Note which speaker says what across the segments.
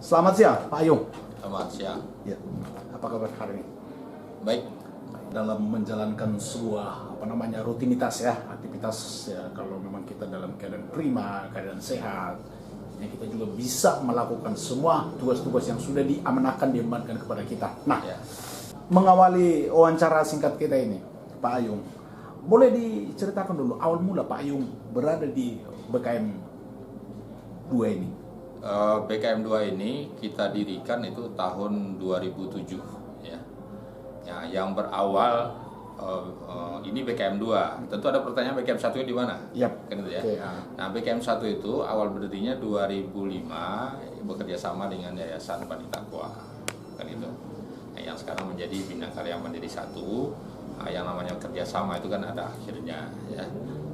Speaker 1: Selamat siang, Pak Ayung.
Speaker 2: Selamat siang.
Speaker 1: Ya, apa kabar hari ini?
Speaker 2: Baik.
Speaker 1: Dalam menjalankan sebuah rutinitas ya, aktivitas ya, kalau memang kita dalam keadaan prima, keadaan sehat, ya kita juga bisa melakukan semua tugas-tugas yang sudah diamanahkan kepada kita. Nah,
Speaker 2: Ya.
Speaker 1: mengawali wawancara singkat kita ini, Pak Ayung, boleh diceritakan dulu awal mula Pak Ayung berada di BKM 2 ini?
Speaker 2: BKM 2 ini kita dirikan itu tahun 2007 ya. Ya, yang berawal ini BKM 2. Tentu ada pertanyaan BKM 1 di mana?
Speaker 1: Yap.
Speaker 2: Kan itu ya.
Speaker 1: Okay,
Speaker 2: Nah, BKM 1 itu awal berdirinya 2005 bekerja sama dengan Yayasan Bani Taqwa. Kan itu. Nah, yang sekarang menjadi Bina Karya Mandiri 1. Nah, yang namanya kerjasama itu kan ada akhirnya ya.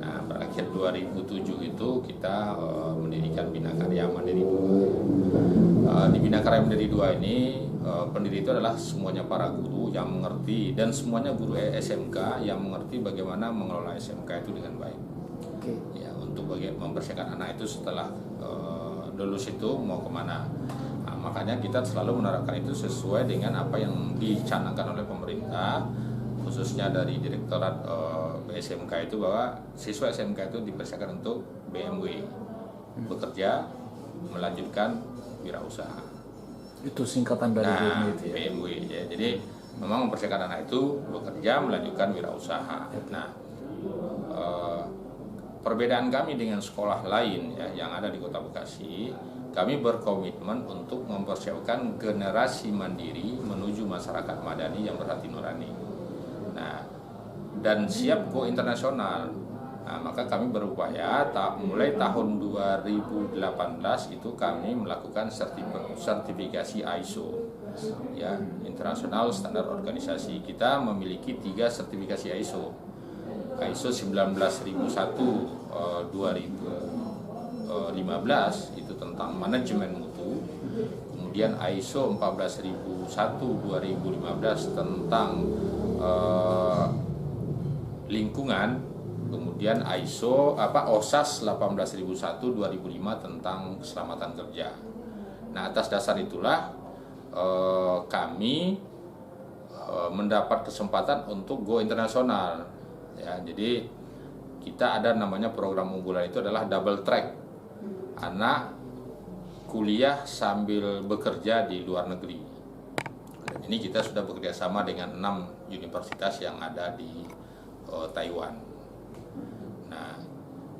Speaker 2: Nah, berakhir 2007 itu kita mendirikan Bina Karya Mandiri 2. Di Bina Karya Mandiri 2 ini pendiri itu adalah semuanya para guru yang mengerti, dan semuanya guru SMK yang mengerti bagaimana mengelola SMK itu dengan baik.
Speaker 1: Okay.
Speaker 2: Ya, untuk mempersiapkan anak itu setelah lulus itu mau kemana. Nah, makanya kita selalu menerapkan itu sesuai dengan apa yang dicanangkan oleh pemerintah, khususnya dari Direktorat SMK itu, bahwa siswa SMK itu dipersiapkan untuk BMW, bekerja, melanjutkan wirausaha.
Speaker 1: Itu singkatan dari BMW itu ya?
Speaker 2: BMW ya. Jadi memang mempersiapkan anak itu bekerja, melanjutkan wirausaha. Nah, perbedaan kami dengan sekolah lain ya yang ada di Kota Bekasi, kami berkomitmen untuk mempersiapkan generasi mandiri menuju masyarakat madani yang berhati nurani. Nah, dan siap go internasional. Nah, maka kami berupaya mulai tahun 2018 itu kami melakukan sertifikasi ISO ya, International Standard Organisasi. Kita memiliki 3 sertifikasi ISO. ISO 19001 2015 itu tentang manajemen mutu. Kemudian ISO 14001 2015 tentang lingkungan. Kemudian ISO OSAS 18001 2005 tentang keselamatan kerja. Nah, atas dasar itulah kami mendapat kesempatan untuk go internasional ya. Jadi kita ada namanya program unggulan, itu adalah double track, anak kuliah sambil bekerja di luar negeri. Dan ini kita sudah bekerja sama dengan 6 universitas yang ada di Taiwan. Nah,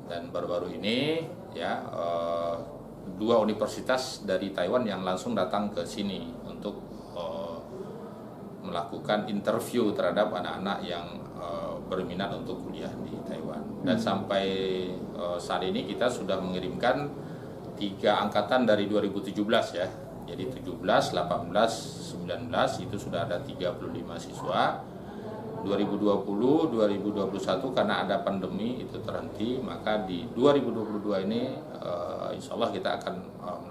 Speaker 2: dan baru-baru ini ya 2 universitas dari Taiwan yang langsung datang ke sini untuk melakukan interview terhadap anak-anak yang berminat untuk kuliah di Taiwan. Dan sampai saat ini kita sudah mengirimkan 3 angkatan dari 2017 ya. Jadi 17, 18, 19 itu sudah ada 35 siswa. 2020, 2021 karena ada pandemi itu terhenti, maka di 2022 ini insya Allah kita akan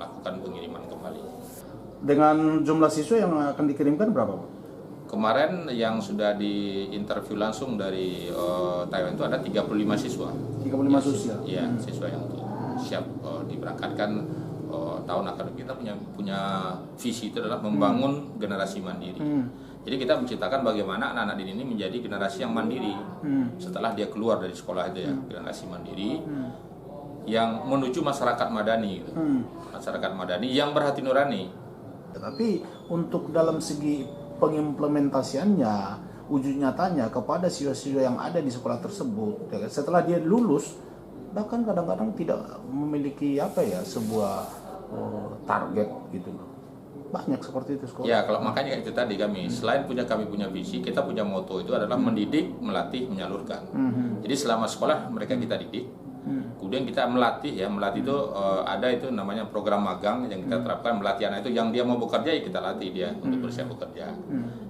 Speaker 2: melakukan pengiriman kembali.
Speaker 1: Dengan jumlah siswa yang akan dikirimkan berapa, Pak?
Speaker 2: Kemarin yang sudah diinterview langsung dari Taiwan itu ada 35 siswa.
Speaker 1: 35 siswa?
Speaker 2: Iya, siswa yang untuk siap diberangkatkan tahun akademik. Kita punya visi itu adalah membangun generasi mandiri. Jadi kita menciptakan bagaimana anak-anak ini menjadi generasi yang mandiri setelah dia keluar dari sekolah itu ya, generasi mandiri yang menuju masyarakat madani, gitu. Masyarakat madani yang berhati nurani.
Speaker 1: Tapi untuk dalam segi pengimplementasiannya, wujud nyatanya kepada siswa-siswa yang ada di sekolah tersebut, ya, setelah dia lulus, bahkan kadang-kadang tidak memiliki sebuah target gitu loh. Banyak seperti itu sekolah.
Speaker 2: Ya, kalau makanya itu tadi kami selain kami punya visi, kita punya moto itu adalah mendidik, melatih, menyalurkan. Jadi selama sekolah mereka kita didik, kemudian kita melatih itu ada itu namanya program magang yang kita terapkan, melatih anak itu yang dia mau bekerja ya kita latih dia untuk bersiap bekerja.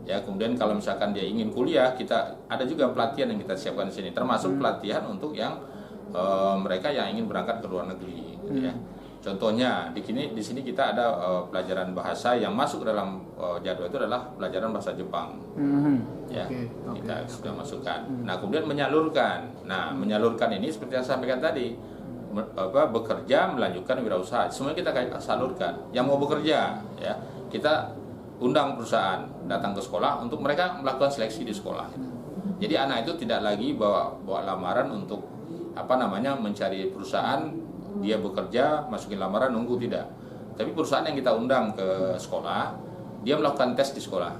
Speaker 2: Ya, kemudian kalau misalkan dia ingin kuliah, kita ada juga pelatihan yang kita siapkan di sini, termasuk pelatihan untuk yang mereka yang ingin berangkat ke luar negeri, gitu ya. Contohnya di sini kita ada pelajaran bahasa yang masuk ke dalam jadwal itu adalah pelajaran bahasa Jepang. Ya, kita sudah masukkan. Nah, kemudian menyalurkan. Nah, menyalurkan ini seperti yang saya sampaikan tadi, bekerja, melanjutkan wirausaha. Semuanya kita salurkan. Yang mau bekerja, ya, kita undang perusahaan datang ke sekolah untuk mereka melakukan seleksi di sekolah. Jadi anak itu tidak lagi bawa lamaran untuk mencari perusahaan, dia bekerja, masukin lamaran, nunggu, tidak. Tapi perusahaan yang kita undang ke sekolah, dia melakukan tes di sekolah.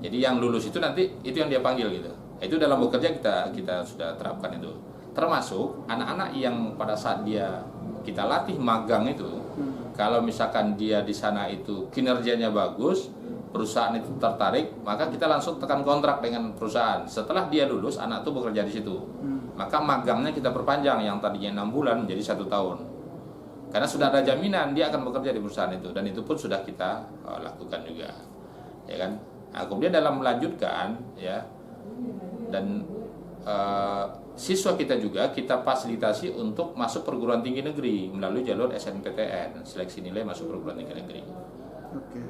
Speaker 2: Jadi yang lulus itu nanti itu yang dia panggil gitu. Itu dalam bekerja kita sudah terapkan itu. Termasuk anak-anak yang pada saat kita latih magang itu, kalau misalkan dia di sana itu kinerjanya bagus, perusahaan itu tertarik, maka kita langsung tekan kontrak dengan perusahaan. Setelah dia lulus, anak itu bekerja di situ. Maka magangnya kita perpanjang, yang tadinya 6 bulan menjadi 1 tahun. Karena sudah ada jaminan dia akan bekerja di perusahaan itu, dan itu pun sudah kita lakukan juga, ya kan. Nah, kemudian dalam melanjutkan, ya, dan siswa kita juga kita fasilitasi untuk masuk perguruan tinggi negeri melalui jalur SNPTN, seleksi nilai masuk perguruan tinggi negeri.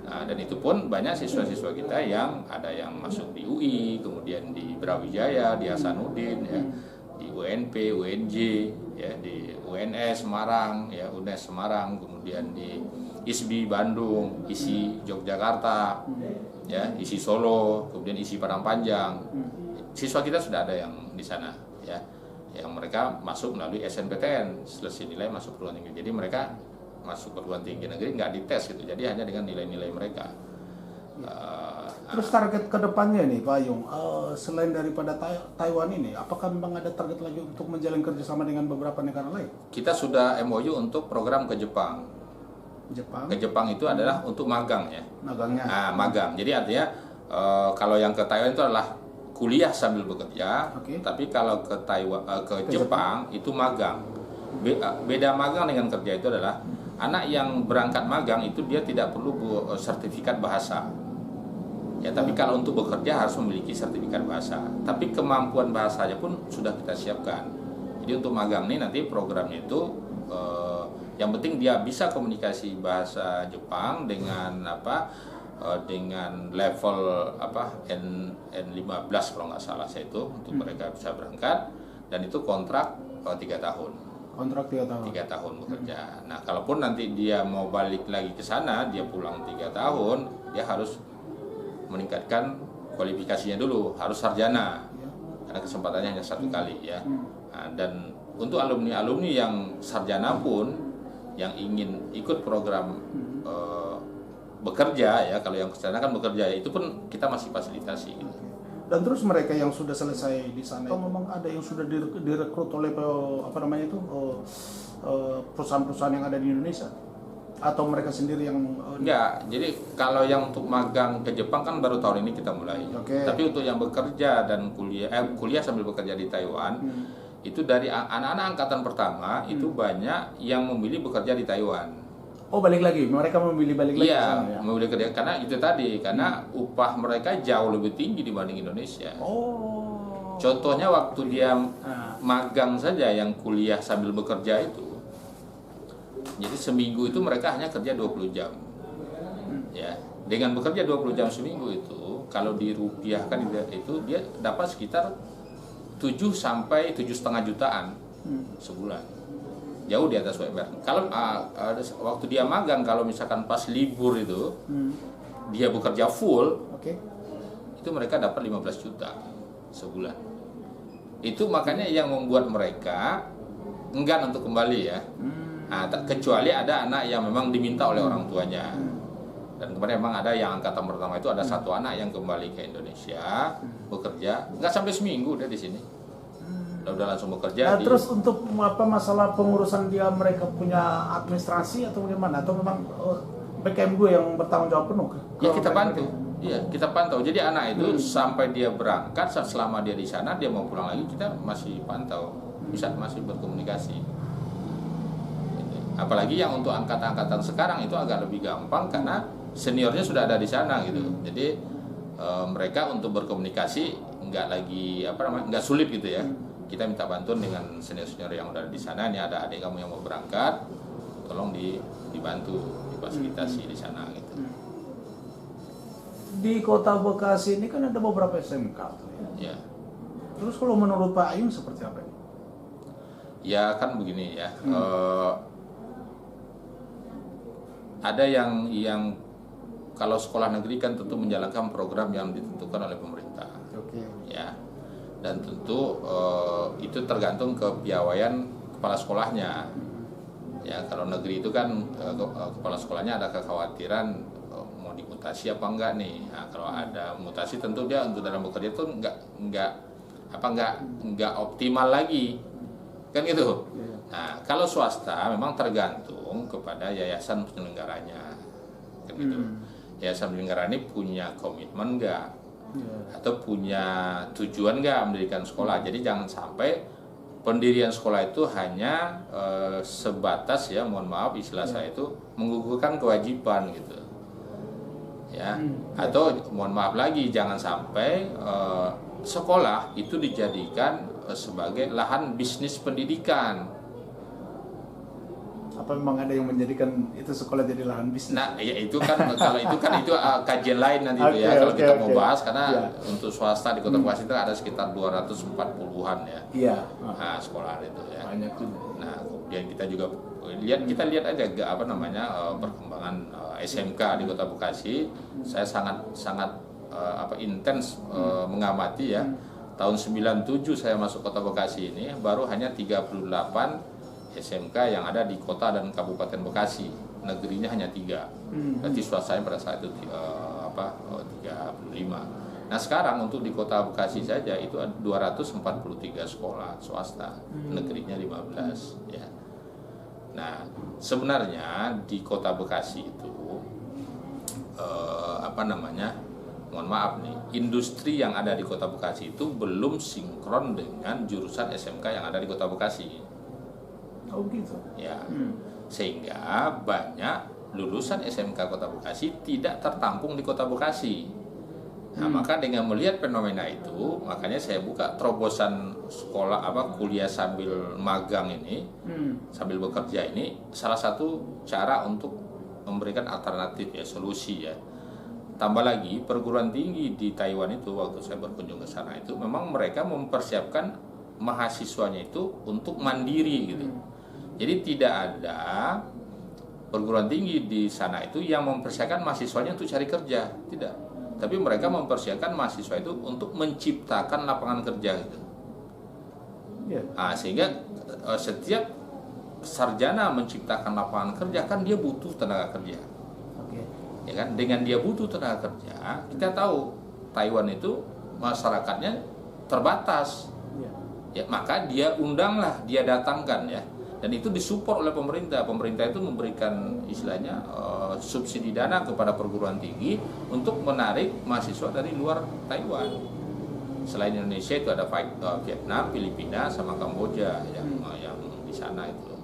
Speaker 2: Nah, dan itu pun banyak siswa-siswa kita yang ada yang masuk di UI, kemudian di Brawijaya, di Hasanuddin, ya, di UNP, UNJ, ya, di UNS Semarang, ya, UNES Semarang, kemudian di ISBI Bandung, ISI Yogyakarta, ya, ISI Solo, kemudian ISI Padang Panjang. Siswa kita sudah ada yang di sana, ya, yang mereka masuk melalui SNPTN, seleksi nilai masuk perguruan tinggi. Jadi mereka masuk perguruan tinggi negeri nggak dites gitu, jadi hanya dengan nilai-nilai mereka.
Speaker 1: Terus target kedepannya nih Pak Yung, selain daripada Taiwan ini, apakah memang ada target lagi untuk menjalin kerjasama dengan beberapa negara lain?
Speaker 2: Kita sudah MOU untuk program ke Jepang. Ke Jepang itu adalah untuk magang, ya.
Speaker 1: Magangnya.
Speaker 2: Nah, magang. Jadi artinya kalau yang ke Taiwan itu adalah kuliah sambil bekerja, tapi kalau ke Jepang itu magang. Beda magang dengan kerja itu adalah anak yang berangkat magang itu dia tidak perlu sertifikat bahasa. Ya, tapi kalau untuk bekerja harus memiliki sertifikat bahasa. Tapi kemampuan bahasanya pun sudah kita siapkan. Jadi untuk magang ini nanti programnya itu yang penting dia bisa komunikasi bahasa Jepang dengan dengan level N15 kalau nggak salah saya itu, untuk mereka bisa berangkat, dan itu kontrak 3 tahun.
Speaker 1: Kontrak 3 tahun.
Speaker 2: 3 tahun bekerja. Nah, kalaupun nanti dia mau balik lagi ke sana, dia pulang 3 tahun, dia harus meningkatkan kualifikasinya dulu, harus sarjana. Karena kesempatannya hanya 1 kali, ya. Nah, dan untuk alumni-alumni yang sarjana pun yang ingin ikut program bekerja, ya, kalau yang sarjana kan bekerja, ya, itu pun kita masih fasilitasi gitu.
Speaker 1: Dan terus mereka yang sudah selesai di sana, memang ada yang sudah direkrut oleh perusahaan-perusahaan yang ada di Indonesia, atau mereka sendiri yang
Speaker 2: enggak. Jadi kalau yang untuk magang ke Jepang kan baru tahun ini kita mulai. Tapi untuk yang bekerja dan kuliah sambil bekerja di Taiwan, itu dari anak-anak angkatan pertama itu banyak yang memilih bekerja di Taiwan.
Speaker 1: Oh, balik lagi, mereka memilih balik lagi.
Speaker 2: Iya, ya? Memilih kerja karena itu tadi, karena upah mereka jauh lebih tinggi dibanding Indonesia.
Speaker 1: Oh.
Speaker 2: Contohnya waktu dia magang saja yang kuliah sambil bekerja itu, jadi seminggu itu mereka hanya kerja 20 jam. Ya, dengan bekerja 20 jam seminggu itu, kalau dirupiahkan itu dia dapat sekitar 7 sampai 7,5 jutaan sebulan. Jauh di atas UMR. Kalau waktu dia magang, kalau misalkan pas libur itu dia bekerja full, itu mereka dapat 15 juta sebulan. Itu makanya yang membuat mereka enggan untuk kembali, ya. Nah, kecuali ada anak yang memang diminta oleh orang tuanya. Dan kemarin memang ada yang angkatan pertama itu ada 1 anak yang kembali ke Indonesia bekerja, nggak sampai seminggu dia di sini. udah langsung bekerja.
Speaker 1: Nah, terus untuk apa masalah pengurusan dia, mereka punya administrasi atau bagaimana? Atau memang PKM gue yang bertanggung jawab penuh?
Speaker 2: Ya kita bantu. Iya, kita pantau. Jadi anak itu sampai dia berangkat, selama dia di sana, dia mau pulang lagi, kita masih pantau, bisa masih berkomunikasi. Gitu. Apalagi yang untuk angkatan sekarang itu agak lebih gampang karena seniornya sudah ada di sana gitu. Jadi mereka untuk berkomunikasi nggak lagi nggak sulit gitu ya. Kita minta bantuan dengan senior-senior yang udah di sana. Ini ada adik kamu yang mau berangkat, tolong dibantu, difasilitasi di sana gitu.
Speaker 1: Di Kota Bekasi ini kan ada beberapa SMK tuh ya.
Speaker 2: Ya.
Speaker 1: Terus kalau menurut Pak Ayun seperti apa ini?
Speaker 2: Ya kan begini ya. Ada yang kalau sekolah negeri kan tentu menjalankan program yang ditentukan oleh pemerintah.
Speaker 1: Oke.
Speaker 2: Ya. Dan tentu itu tergantung kepiawaian kepala sekolahnya. Ya, kalau negeri itu kan kepala sekolahnya ada kekhawatiran mau dimutasi apa enggak nih. Nah, kalau ada mutasi tentu dia untuk dalam bekerja itu enggak optimal lagi. Kan gitu. Nah, kalau swasta memang tergantung kepada yayasan penyelenggaranya. Kan gitu. Yayasan penyelenggara ini punya komitmen enggak? Atau punya tujuan enggak mendirikan sekolah? Jadi jangan sampai pendirian sekolah itu hanya sebatas ya, mohon maaf istilah saya itu menggugurkan kewajiban gitu. Ya. Atau mohon maaf lagi, jangan sampai sekolah itu dijadikan sebagai lahan bisnis pendidikan.
Speaker 1: Apa memang ada yang menjadikan itu sekolah jadi lahan bisnis?
Speaker 2: Nah, ya itu kan kalau itu kajian lain nanti itu ya kalau kita mau bahas karena untuk swasta di Kota Bekasi itu ada sekitar 240-an ya.
Speaker 1: Iya.
Speaker 2: Nah, sekolah itu ya.
Speaker 1: Banyak juga.
Speaker 2: Nah, kemudian kita juga lihat aja perkembangan SMK di Kota Bekasi. Saya sangat intens mengamati ya. Tahun 97 saya masuk Kota Bekasi ini baru hanya 38 SMK yang ada di kota dan kabupaten Bekasi, negerinya hanya 3. Berarti swastanya pada saat itu 35. Nah sekarang untuk di Kota Bekasi saja itu ada 243 sekolah swasta, negerinya 15 ya. Nah sebenarnya di Kota Bekasi itu mohon maaf nih, industri yang ada di Kota Bekasi itu belum sinkron dengan jurusan SMK yang ada di Kota Bekasi.
Speaker 1: Oh gitu.
Speaker 2: Ya, sehingga banyak lulusan SMK Kota Bekasi tidak tertampung di Kota Bekasi. Nah, maka dengan melihat fenomena itu, makanya saya buka terobosan sekolah kuliah sambil magang ini, sambil bekerja ini, salah satu cara untuk memberikan alternatif ya, solusi ya. Tambah lagi perguruan tinggi di Taiwan itu waktu saya berkunjung ke sana itu memang mereka mempersiapkan mahasiswanya itu untuk mandiri gitu. Jadi tidak ada perguruan tinggi di sana itu yang mempersiapkan mahasiswanya untuk cari kerja, tidak. Tapi mereka mempersiapkan mahasiswa itu untuk menciptakan lapangan kerja gitu. Nah, sehingga setiap sarjana menciptakan lapangan kerja kan dia butuh tenaga kerja. Ya kan? Dengan dia butuh tenaga kerja, kita tahu Taiwan itu masyarakatnya terbatas. Ya, maka dia undanglah, dia datangkan ya. Dan itu disupport oleh pemerintah. Pemerintah itu memberikan istilahnya subsidi dana kepada perguruan tinggi untuk menarik mahasiswa dari luar Taiwan. Selain Indonesia itu ada Vietnam, Filipina, sama Kamboja yang di sana itu.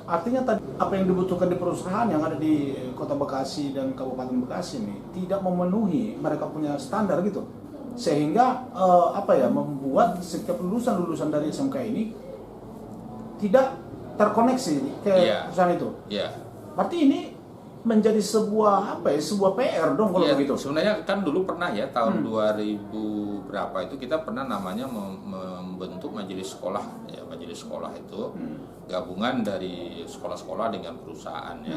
Speaker 1: Artinya tadi apa yang dibutuhkan di perusahaan yang ada di Kota Bekasi dan Kabupaten Bekasi ini tidak memenuhi, mereka punya standar gitu. Sehingga membuat setiap lulusan dari SMK ini tidak terkoneksi ke perusahaan itu.
Speaker 2: Iya.
Speaker 1: Berarti ini menjadi sebuah PR dong kalau begitu.
Speaker 2: Sebenarnya kan dulu pernah ya tahun 2000 berapa itu kita pernah namanya membentuk majelis sekolah ya, majelis sekolah itu gabungan dari sekolah-sekolah dengan perusahaan ya.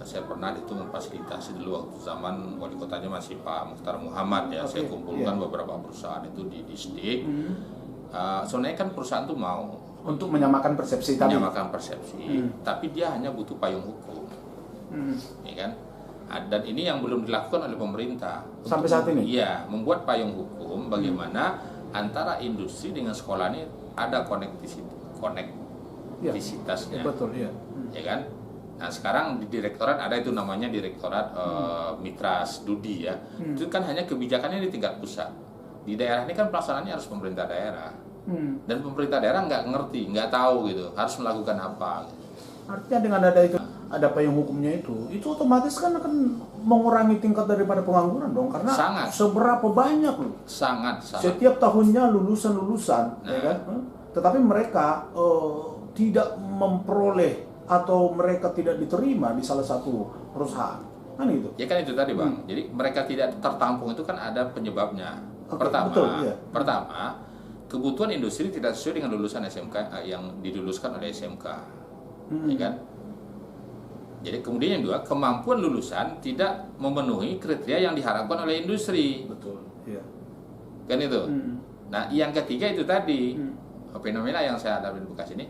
Speaker 2: Saya pernah itu memfasilitasi dulu waktu zaman wali kotanya masih Pak Mukhtar Muhammad ya. Saya kumpulkan beberapa perusahaan itu di distrik. Sebenarnya kan perusahaan tuh mau
Speaker 1: untuk menyamakan persepsi tadi.
Speaker 2: Menyamakan persepsi, tapi dia hanya butuh payung hukum, ya kan? Dan ini yang belum dilakukan oleh pemerintah.
Speaker 1: Sampai saat ini?
Speaker 2: Iya, membuat payung hukum bagaimana antara industri dengan sekolah ini ada konektivitasnya,
Speaker 1: betul, ya.
Speaker 2: Ya kan? Nah sekarang di direktorat ada itu namanya direktorat mitra studi ya. Itu kan hanya kebijakannya di tingkat pusat. Di daerah ini kan pelaksanaannya harus pemerintah daerah. Dan pemerintah daerah nggak ngerti, nggak tahu gitu, harus melakukan apa. Gitu.
Speaker 1: Artinya dengan ada payung hukumnya itu otomatis kan akan mengurangi tingkat daripada pengangguran dong, karena
Speaker 2: Sangat.
Speaker 1: seberapa banyak loh.
Speaker 2: Sangat.
Speaker 1: Setiap tahunnya lulusan, ya kan? Tetapi mereka tidak memperoleh atau mereka tidak diterima di salah satu perusahaan, kan gitu.
Speaker 2: Ya kan itu tadi Bang. Jadi mereka tidak tertampung itu kan ada penyebabnya. Pertama, kebutuhan industri tidak sesuai dengan lulusan SMK yang diluluskan oleh SMK, ya kan? Jadi kemudian yang kedua, kemampuan lulusan tidak memenuhi kriteria yang diharapkan oleh industri.
Speaker 1: Betul, iya.
Speaker 2: Kan itu. Nah, yang ketiga itu tadi fenomena yang saya hadapi di Bekasi ini,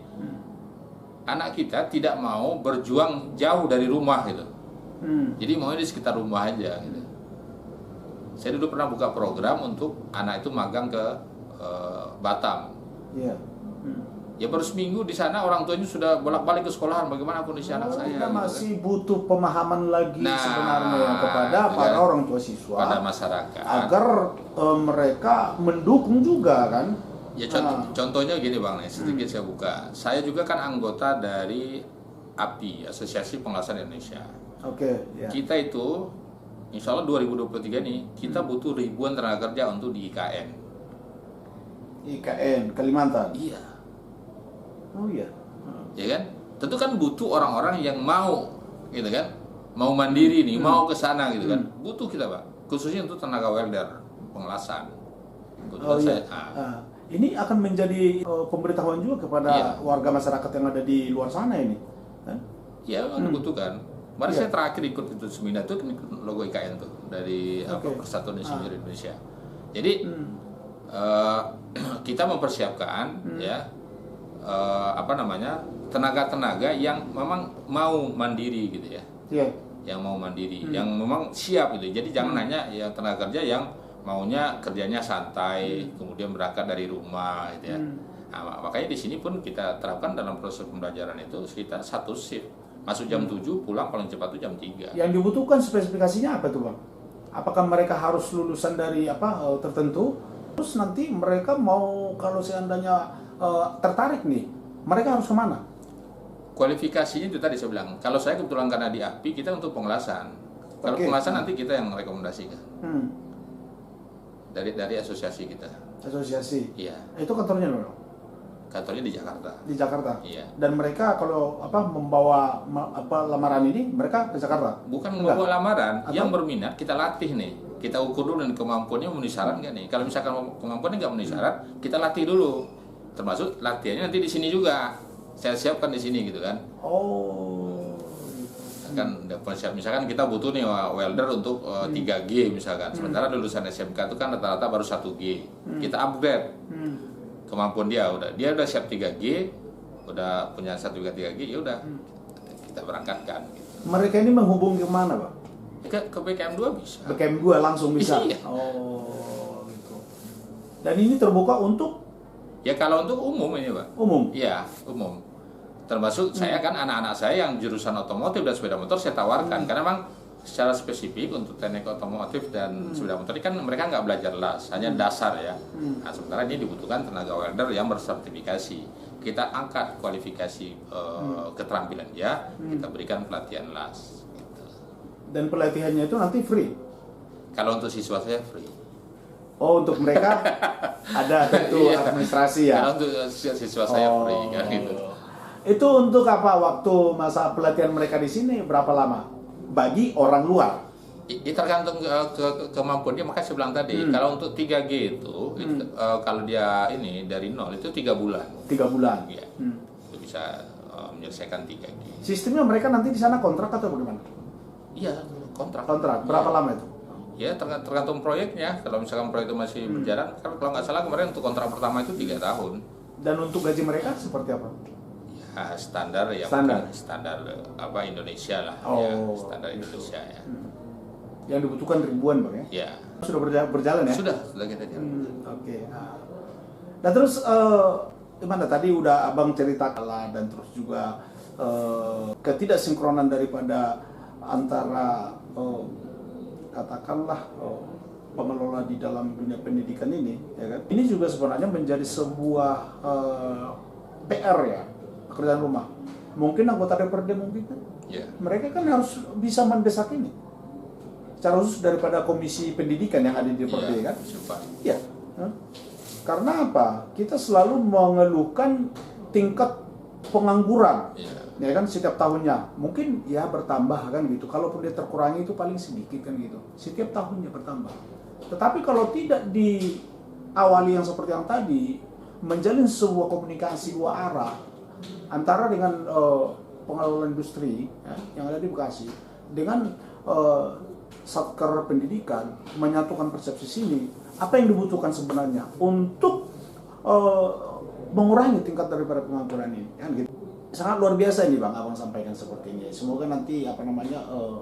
Speaker 2: anak kita tidak mau berjuang jauh dari rumah gitu. Jadi maunya di sekitar rumah aja gitu. Saya dulu pernah buka program untuk anak itu magang ke Batam.
Speaker 1: Iya.
Speaker 2: Ya baru seminggu di sana orang tuanya sudah bolak-balik ke sekolahan, bagaimana kondisi anak saya.
Speaker 1: Kita
Speaker 2: gitu
Speaker 1: masih butuh pemahaman lagi
Speaker 2: Nah,
Speaker 1: sebenarnya kepada
Speaker 2: gitu
Speaker 1: para
Speaker 2: kan.
Speaker 1: orang tua siswa,
Speaker 2: pada masyarakat.
Speaker 1: agar mereka mendukung juga kan.
Speaker 2: Ya contohnya gini Bang, sedikit saya buka. Saya juga kan anggota dari API, Asosiasi Pengawasan Indonesia.
Speaker 1: Oke, ya.
Speaker 2: Kita itu insya Allah 2023 nih kita butuh ribuan tenaga kerja untuk di IKN.
Speaker 1: IKN Kalimantan.
Speaker 2: Iya.
Speaker 1: Oh iya.
Speaker 2: Ya kan? Tentu kan butuh orang-orang yang mau, gitu kan? Mau mandiri nih, mau ke sana gitu kan. Butuh kita, Pak. Khususnya untuk tenaga welder, pengelasan.
Speaker 1: Oh iya. Ini akan menjadi pemberitahuan juga kepada warga masyarakat yang ada di luar sana ini. Kan?
Speaker 2: Iya, dibutuhkan. Kemarin saya terakhir ikut itu seminar itu kan ikut logo IKN tuh dari Persatuan Insinyur Indonesia. Jadi kita mempersiapkan tenaga-tenaga yang memang mau mandiri gitu ya. Iya. Yang mau mandiri, yang memang siap gitu. Jadi jangan hanya yang tenaga kerja yang maunya kerjanya santai, kemudian berangkat dari rumah gitu ya. Nah, makanya di sini pun kita terapkan dalam proses pembelajaran itu kita satu shift. Masuk jam 7, pulang paling cepat itu jam 3.
Speaker 1: Yang dibutuhkan spesifikasinya apa tuh Bang? Apakah mereka harus lulusan dari tertentu? Terus nanti mereka mau kalau seandainya tertarik nih, mereka harus kemana?
Speaker 2: Kualifikasinya itu tadi saya bilang. Kalau saya kebetulan karena di API kita untuk pengelasan. Kalau pengelasan nanti kita yang rekomendasikan. Dari asosiasi kita.
Speaker 1: Asosiasi.
Speaker 2: Iya.
Speaker 1: Itu kantornya loh.
Speaker 2: Kantornya di Jakarta.
Speaker 1: Di Jakarta.
Speaker 2: Iya.
Speaker 1: Dan mereka kalau membawa lamaran ini mereka ke Jakarta.
Speaker 2: Bukan membawa lamaran, yang berminat kita latih nih. Kita ukur dulu dan kemampuannya memenuhi syarat nggak nih. Kalau misalkan kemampuannya nggak memenuhi syarat, kita latih dulu. Termasuk latihannya nanti di sini juga. Saya siapkan di sini gitu kan.
Speaker 1: Oh.
Speaker 2: Kan misalkan kita butuh nih welder untuk 3G misalkan. Sementara lulusan SMK itu kan rata-rata baru 1G. Kita upgrade kemampuan dia udah siap 3G, udah punya sertifikat 3G, ya udah kita berangkatkan gitu.
Speaker 1: Mereka ini menghubungi kemana, Pak?
Speaker 2: Ke BKM 2 bisa.
Speaker 1: BKM 2 langsung bisa.
Speaker 2: Iya.
Speaker 1: Oh, gitu. Dan ini terbuka untuk
Speaker 2: kalau untuk umum ini, Pak.
Speaker 1: Umum.
Speaker 2: Iya, umum. Termasuk saya kan anak-anak saya yang jurusan otomotif dan sepeda motor saya tawarkan karena memang secara spesifik untuk teknik otomotif dan sepeda motor ini kan mereka nggak belajar las, hanya dasar ya. Nah, sementara ini dibutuhkan tenaga welder yang bersertifikasi. Kita angkat kualifikasi keterampilan dia, kita berikan pelatihan las. Gitu.
Speaker 1: Dan pelatihannya itu nanti free?
Speaker 2: Kalau untuk siswa saya free.
Speaker 1: Oh, untuk mereka ada tentu administrasi ya?
Speaker 2: Kalau untuk siswa saya free kan gitu.
Speaker 1: Itu untuk apa waktu masa pelatihan mereka di sini berapa lama? Bagi orang luar?
Speaker 2: Tergantung kemampuan dia, makanya saya bilang tadi kalau untuk 3G itu kalau dia ini dari nol itu 3 bulan.
Speaker 1: 3 bulan?
Speaker 2: Iya. Itu bisa menyelesaikan 3G.
Speaker 1: Sistemnya mereka nanti di sana kontrak atau bagaimana?
Speaker 2: Iya, kontrak.
Speaker 1: Kontrak, berapa lama itu?
Speaker 2: Ya tergantung proyeknya. Kalau misalkan proyek itu masih berjalan, kalau nggak salah kemarin untuk kontrak pertama itu 3 tahun. Dan
Speaker 1: untuk gaji mereka seperti apa?
Speaker 2: Standar ya, standar Indonesia lah, standar Indonesia ya.
Speaker 1: Yang dibutuhkan ribuan Bang ya?
Speaker 2: Ya.
Speaker 1: Sudah berjalan ya?
Speaker 2: Sudah kita jalan.
Speaker 1: Oke. Nah terus gimana tadi udah abang cerita lah, dan terus juga ketidaksinkronan daripada antara katakanlah pengelola di dalam dunia pendidikan ini, ya kan? Ini juga sebenarnya menjadi sebuah PR ya, pekerjaan rumah. Mungkin anggota DPRD mungkin kan, mereka kan harus bisa mendesak ini. Secara khusus daripada komisi pendidikan yang ada di DPRD kan? Iya. Karena apa? Kita selalu mengeluhkan tingkat pengangguran, ya kan, setiap tahunnya. Mungkin ya bertambah kan gitu. Kalaupun dia terkurangi itu paling sedikit kan gitu. Setiap tahunnya bertambah. Tetapi kalau tidak diawali yang seperti yang tadi, menjalin sebuah komunikasi dua arah antara dengan pengelola industri ya, yang ada di Bekasi dengan Satker Pendidikan, menyatukan persepsi sini, apa yang dibutuhkan sebenarnya untuk mengurangi tingkat daripada pengangguran ini, kan gitu. Sangat luar biasa ini Bang, abang sampaikan seperti ini. Semoga nanti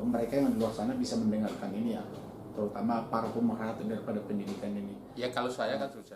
Speaker 1: mereka yang di luar sana bisa mendengarkan ini ya, terutama para pemerhati daripada pendidikan ini.
Speaker 2: Ya kalau saya kan terus